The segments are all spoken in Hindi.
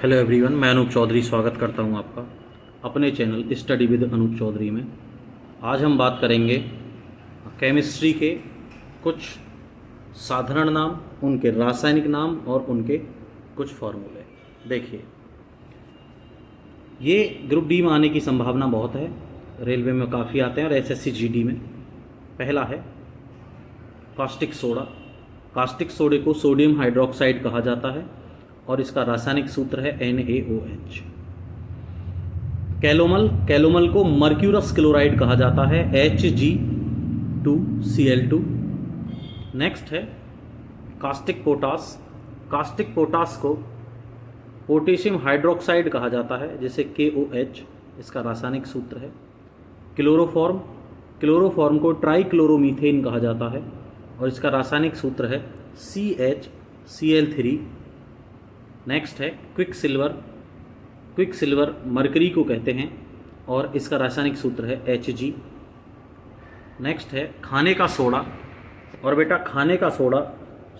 हेलो एवरीवन, मैं अनूप चौधरी स्वागत करता हूं आपका अपने channel study with Anoop Chaudhary में। आज हम बात करेंगे केमिस्ट्री के कुछ साधारण नाम, उनके रासायनिक नाम और उनके कुछ फॉर्मूले। देखिए, ये ग्रुप डी में आने की संभावना बहुत है, रेलवे में काफ़ी आते हैं और एसएससी जीडी में। पहला है कास्टिक सोडा। कास्टिक सोडे को सोडियम हाइड्रोक्साइड कहा जाता है और इसका रासायनिक सूत्र है NaOH। कैलोमल को मर्क्यूरस क्लोराइड कहा जाता है, Hg2Cl2। नेक्स्ट है कास्टिक पोटास। कास्टिक पोटास को पोटेशियम हाइड्रोक्साइड कहा जाता है, जैसे KOH, इसका रासायनिक सूत्र है। क्लोरोफॉर्म को ट्राइक्लोरोमीथेन कहा जाता है और इसका रासायनिक सूत्र है CHCl3। नेक्स्ट है क्विकसिल्वर मरकरी को कहते हैं और इसका रासायनिक सूत्र है Hg। नेक्स्ट है खाने का सोडा, और बेटा खाने का सोडा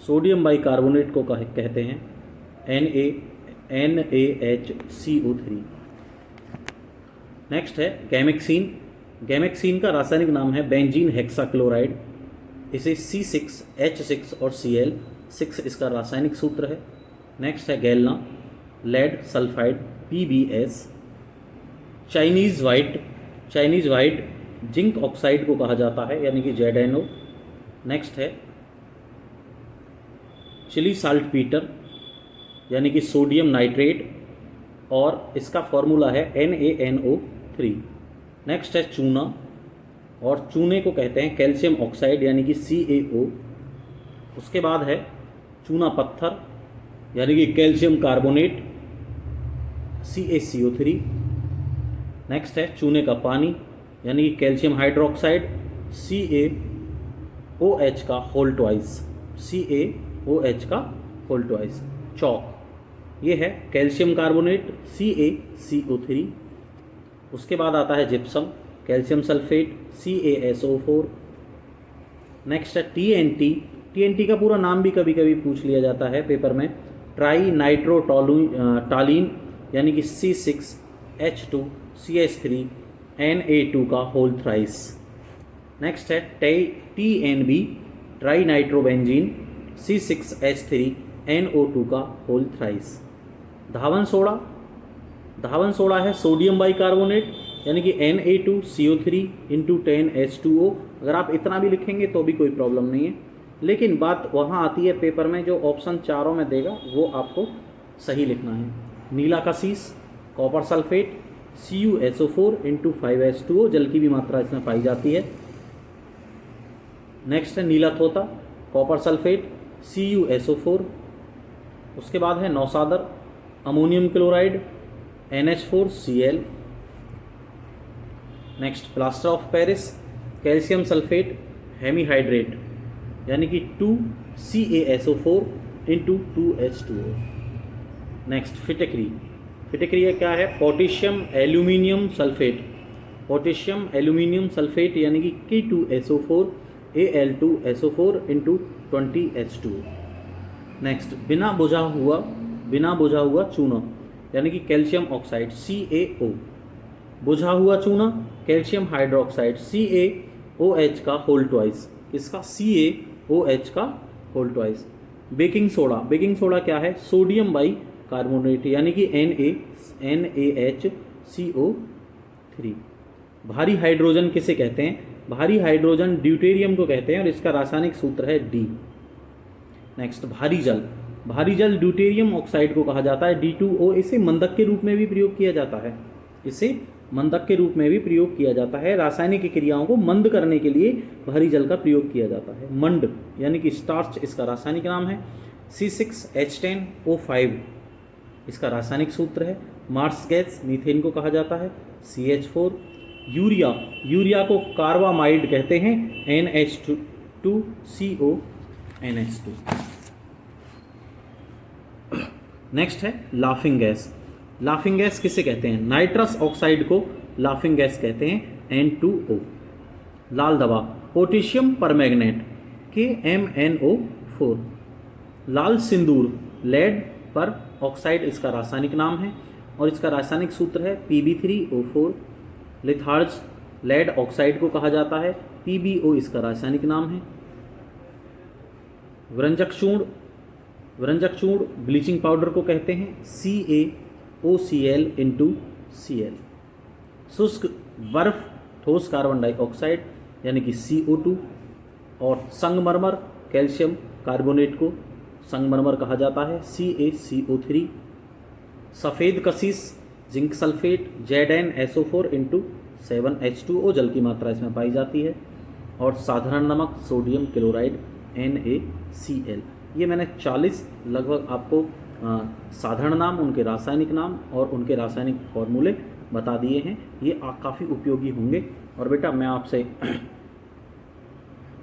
सोडियम बाइकार्बोनेट को कहते हैं NaHCO3। नेक्स्ट है गैमेक्सीन का रासायनिक नाम है बेंजीन हेक्साक्लोराइड, इसे C6H6 और Cl6 इसका रासायनिक सूत्र है। नेक्स्ट है galena, lead sulphide PbS। Chinese white zinc oxide को कहा जाता है, यानी कि ZnO। नेक्स्ट है चिली साल्टपीटर, यानी कि सोडियम नाइट्रेट, और इसका फॉर्मूला है NaNO3। नेक्स्ट है चूना, और चूने को कहते हैं कैल्शियम ऑक्साइड, यानी कि CaO। उसके बाद है चूना पत्थर, यानी कि कैल्शियम कार्बोनेट, CaCO3। नेक्स्ट है चूने का पानी, यानी कि कैल्शियम हाइड्रोक्साइड, CaOH का होल ट्वाइस। चौक, ये है कैल्शियम कार्बोनेट, CaCO3। उसके बाद आता है gypsum, calcium sulphate, CaSO4। Next है TNT का पूरा नाम भी कभी कभी पूछ लिया जाता है पेपर में, ट्राई नाइट्रोटॉलीन, यानी कि C6H2CH3 Na2 का होल थ्राइस। नेक्स्ट है TNB, ट्राई नाइट्रोबेंजीन, C6H3NO2 का होल थ्राइस। धावन सोडा है सोडियम बाइकार्बोनेट, यानी कि Na2CO3 × 10H2O। अगर आप इतना भी लिखेंगे तो भी कोई प्रॉब्लम नहीं है, लेकिन बात वहाँ आती है पेपर में, जो ऑप्शन चारों में देगा वो आपको सही लिखना है। नीला cassis, copper sulphate, CuSO4 × 5H2O, जल की भी मात्रा इसमें पाई जाती है। नेक्स्ट है नीला तोता, कॉपर सल्फेट, CuSO4। उसके बाद है नौसादर, ammonium chloride, NH4Cl। Next plaster of Paris, calcium sulphate hemihydrate, यानी कि 2CaSO4 × 2H2O। नेक्स्ट फिटकरी क्या है, पोटेशियम एल्यूमिनियम सल्फेट, यानी कि K2SO4 Al2SO4 × 20H2O। नेक्स्ट बिना बुझा हुआ चूना, यानी कि कैल्शियम ऑक्साइड, CaO। बुझा हुआ चूना कैल्शियम हाइड्रोक्साइड, CaOH का होल ट्वाइस, इसका CaOH का होल ट्वाइस। बेकिंग सोडा क्या है, सोडियम बाइकार्बोनेट, यानी कि NaHCO3। भारी हाइड्रोजन किसे कहते हैं, भारी हाइड्रोजन ड्यूटेरियम को कहते हैं और इसका रासायनिक सूत्र है D। नेक्स्ट भारी जल ड्यूटेरियम ऑक्साइड को कहा जाता है, D2O। इसे मंदक के रूप में भी प्रयोग किया जाता है, रासायनिक क्रियाओं को मंद करने के लिए भारी जल का प्रयोग किया जाता है। मंड, यानी कि स्टार्च, इसका रासायनिक नाम है C6H10O5, इसका रासायनिक सूत्र है। मार्स गैस, मीथेन को कहा जाता है, CH4। यूरिया को कार्बामाइड कहते हैं, NH2CO NH2। नेक्स्ट है लाफिंग गैस किसे कहते हैं, नाइट्रस ऑक्साइड को लाफिंग गैस कहते हैं, N2O। लाल दवा, पोटेशियम परमैंगनेट, KMnO4। लाल सिंदूर, लेड पर ऑक्साइड इसका रासायनिक नाम है और इसका रासायनिक सूत्र है Pb3O4। लिथार्ज लेड ऑक्साइड को कहा जाता है, PbO इसका रासायनिक नाम है। व्यंजक चूर्ण ब्लीचिंग पाउडर को कहते हैं, CaOCl/Cl। शुष्क बर्फ ठोस कार्बन डाइऑक्साइड यानी कि CO2 और संगमरमर कैल्शियम कार्बोनेट को संगमरमर कहा जाता है, CaCO3। सफ़ेद कशिश जिंक सल्फेट Zn-SO4 × 7H2O जल की मात्रा इसमें पाई जाती है। और साधारण नमक सोडियम क्लोराइड NaCl। ये मैंने 40 लगभग आपको साधारण नाम, उनके रासायनिक नाम और उनके रासायनिक फॉर्मूले बता दिए हैं। ये काफ़ी उपयोगी होंगे। और बेटा मैं आपसे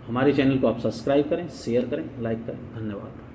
हमारे चैनल को आप सब्सक्राइब करें, शेयर करें, लाइक करें। धन्यवाद।